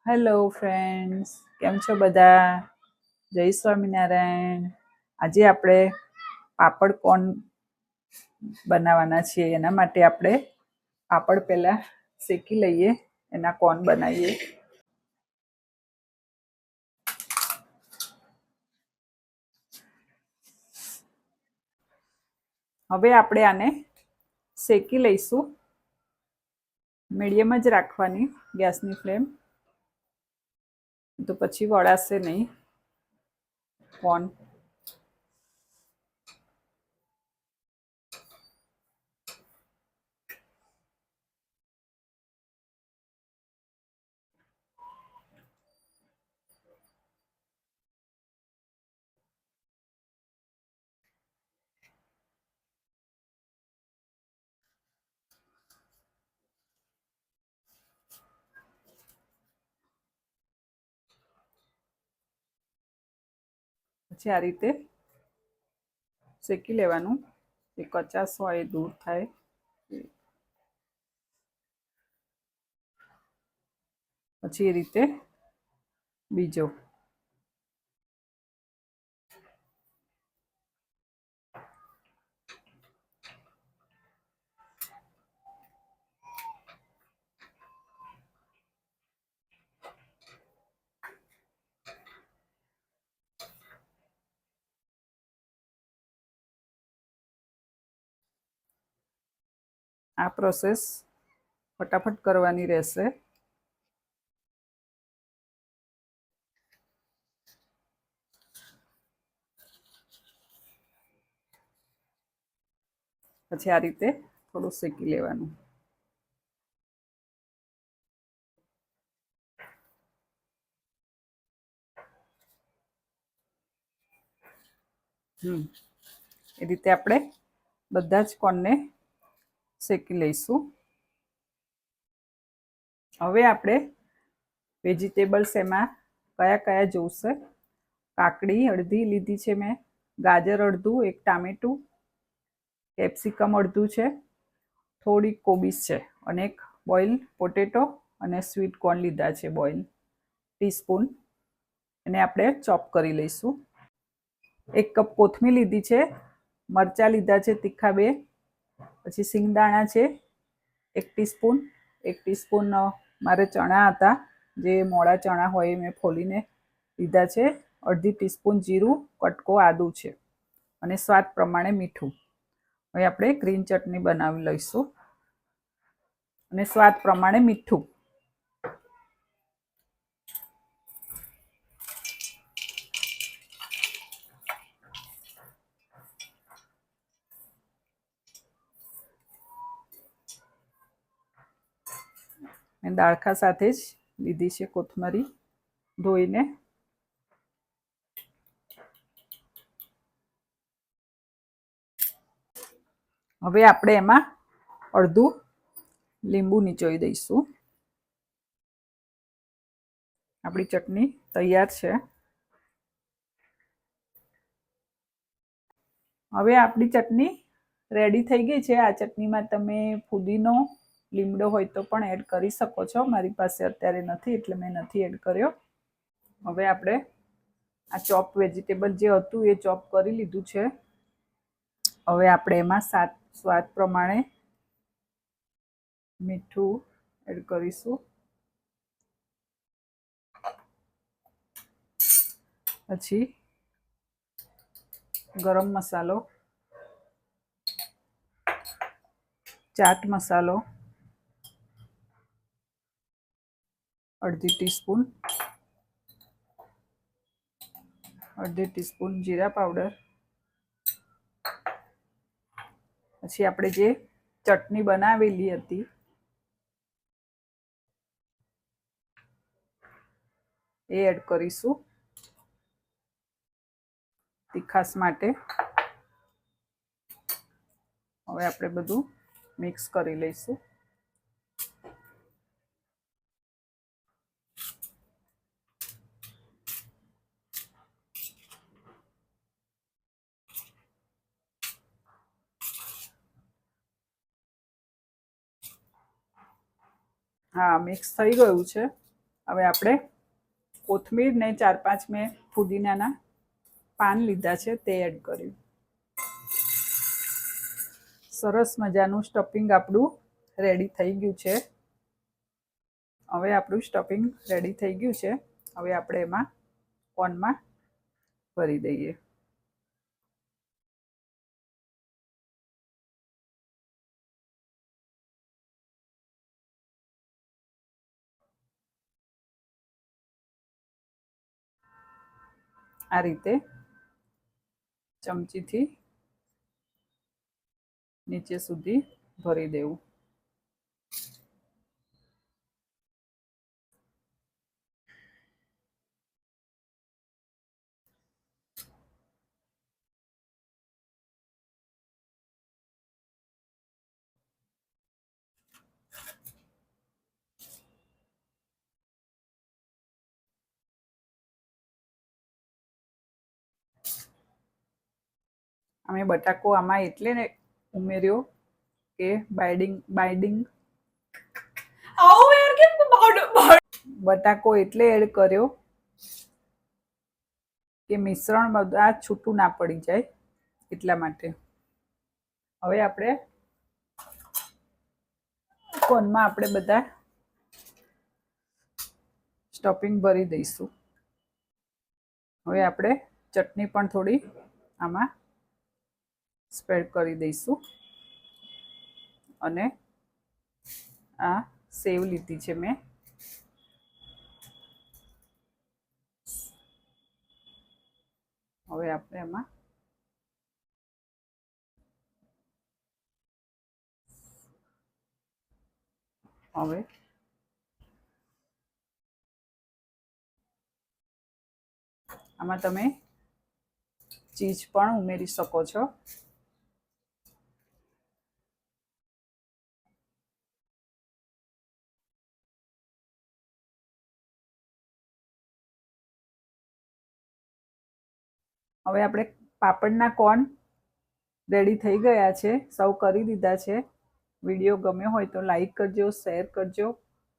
Hello friends, કેમ છો બધા? જય સ્વામિનારાયણ. આજે આપણે પાપડ કોર્ન બનાવવાના છીએ. એના માટે આપણે પાપડ પહેલાં શેકી લઈએ, એના કોર્ન બનાવીએ. હવે આપણે આને શેકી લઈશું. મીડિયમ જ રાખવાની ગેસની ફ્લેમ, તો પછી વળાશે નહીં કોર્ન. પછી આ રીતે શેકી લેવાનું, એ કચાશ હોય એ દૂર થાય. પછી એ રીતે બીજો. આ પ્રોસેસ ફટાફટ કરવાની રહેશે. પછી આ રીતે થોડું શેકી લેવાનું. એ રીતે આપણે બધા જ કોર્નને શેકી લઈશું. હવે આપણે વેજીટેબલ્સ એમાં કયા કયા જોઈશે. કાકડી અડધી લીધી છે મેં, ગાજર અડધું, એક ટામેટું, કેપ્સિકમ અડધું છે, થોડી કોબીસ છે, અને એક બોઇલ પોટેટો અને સ્વીટ કોર્ન લીધા છે બોઇલ, ટીસ્પૂન. એને આપણે ચોપ કરી લઈશું. 1 કપ કોથમીર લીધી છે, મરચાં લીધા છે તીખા 2, પછી સિંગદાણા છે 1 ટીસ્પૂન, 1 ટીસ્પૂન મારે ચણા હતા, જે મોળા ચણા હોય એ મેં ફોલીને લીધા છે, અડધી ટીસ્પૂન જીરું, કટકો આદું છે, અને સ્વાદ પ્રમાણે મીઠું. હવે આપણે ગ્રીન ચટણી બનાવી લઈશું, અને સ્વાદ પ્રમાણે મીઠું. મેં દાળખા સાથે જ લીધી છે કોથમરી ધોઈને. હવે આપણે એમાં અડધું લીંબુ નીચોવી દઈશું. આપણી ચટણી તૈયાર છે. હવે આપણી ચટણી રેડી થઈ ગઈ છે. આ ચટણીમાં તમે ફુદીનો, લીમડો હોય તો પણ એડ કરી શકો છો. મારી પાસે અત્યારે નથી એટલે મેં નથી એડ કર્યો. હવે આપણે આ ચોપ વેજીટેબલ જે હતું એ ચોપ કરી લીધું છે. હવે આપણે એમાં સ્વાદ પ્રમાણે મીઠું એડ કરીશું. પછી ગરમ મસાલો, ચાટ મસાલો અડધી ટીસ્પૂન, અડધી ટીસ્પૂન જીરા પાવડર, પછી આપણે જે ચટણી બનાવેલી હતી એ એડ કરીશું તીખાસ માટે. હવે આપણે બધું મિક્સ કરી લઈશું. હા, મિક્સ થઈ ગયું છે. હવે આપણે કોથમીર ને 4-5 મેં ફુદીનાના પાન લીધા છે તે એડ કર્યું. સરસ મજાનું સ્ટફિંગ આપણું રેડી થઈ ગયું છે. હવે આપણું સ્ટફિંગ રેડી થઈ ગયું છે. હવે આપણે એમાં કોર્નમાં ભરી દઈએ. આ રીતે ચમચીથી નીચે સુધી ભરી દેવું. અમે બટાકો આમાં એટલે ને ઉમેર્યો કે બાઇડિંગ બટાકો એટલે એડ કર્યો કે મિશ્રણ બધા છૂટું ના પડી જાય એટલા માટે. હવે આપણે કોનમાં આપણે બધા સ્ટફિંગ ભરી દઈશું. હવે આપણે ચટણી પણ થોડી આમાં સ્પ્રેડ કરી દઈશું અને આ સેવ લીધી છે મેં. હવે આપણે આમાં આમાં તમે ચીઝ પણ ઉમેરી શકો છો. હવે આપણે પાપડના કોર્ન રેડી થઈ ગયા છે. સર્વ કરી દીધા છે. વિડીયો ગમ્યો હોય તો લાઈક કરજો, શેર કરજો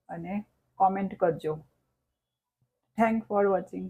અને કોમેન્ટ કરજો. Thank for watching.